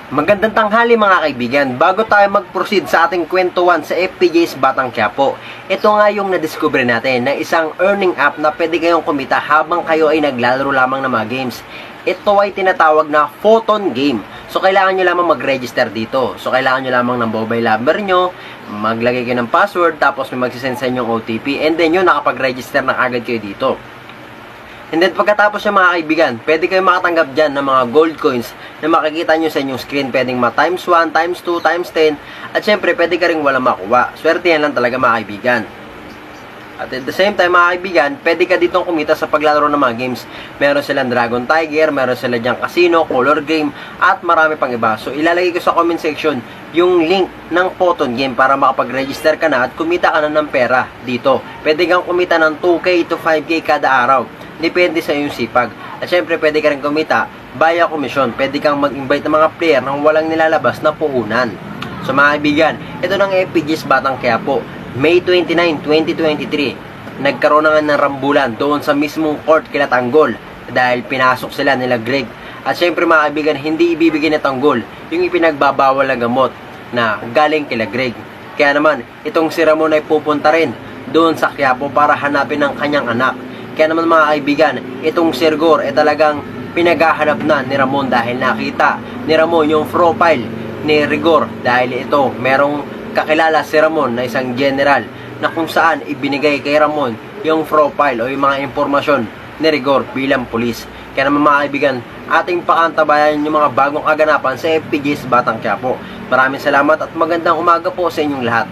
Magandang tanghali mga kaibigan. Bago tayo mag-proceed sa ating kwentuhan sa FPJ's Batang Quiapo, ito nga yung na-discover natin na isang earning app na pwede kayong kumita habang kayo ay naglalaro lamang ng mga games. Ito ay tinatawag na Photon Game. So kailangan nyo lamang mag-register dito. So kailangan nyo lamang ng mobile number nyo, maglagay kayo ng password, tapos may magsisend sa inyong OTP, and then yun, nakapag-register na agad kayo dito. And then pagkatapos yung mga kaibigan, pwede kayo makatanggap dyan ng mga gold coins na makikita nyo sa inyong screen. Pwedeng times 1, times 2, times 10. At syempre, pwede ka rin walang makuha. Swerte yan lang talaga mga kaibigan. At at the same time mga kaibigan, pwede ka ditong kumita sa paglalaro ng mga games. Meron silang Dragon Tiger, meron sila dyang Casino, Color Game, at marami pang iba. So ilalagay ko sa comment section yung link ng Photon Game para makapag-register ka na at kumita ka na ng pera dito. Pwede kang kumita ng 2K to 5K kada araw. Depende sa iyong sipag. At syempre, pwede ka rin kumita via commission. Pwede kang mag-invite ng mga player nang walang nilalabas na puhunan. So mga kaibigan, ito ng FPJ's Batang Quiapo. May 29, 2023, nagkaroon na nga ng rambulan doon sa mismong court kila Tanggol dahil pinasok sila nila Greg. At syempre mga kaibigan, hindi ibibigay na Tanggol yung ipinagbabawal na gamot na galing kila Greg. Kaya naman, itong si Ramon ay pupunta rin doon sa Quiapo para hanapin ang kanyang anak. Kaya naman mga kaibigan, itong si Rigor ay talagang pinaghahanap na ni Ramon dahil nakita ni Ramon yung profile ni Rigor dahil ito, merong kakilala si Ramon na isang general na kung saan ibinigay kay Ramon yung profile o yung mga impormasyon ni Rigor bilang pulis. Kaya naman mga kaibigan, ating pakantabayan yung mga bagong kaganapan sa FPJ's Batang Quiapo. Maraming salamat at magandang umaga po sa inyong lahat.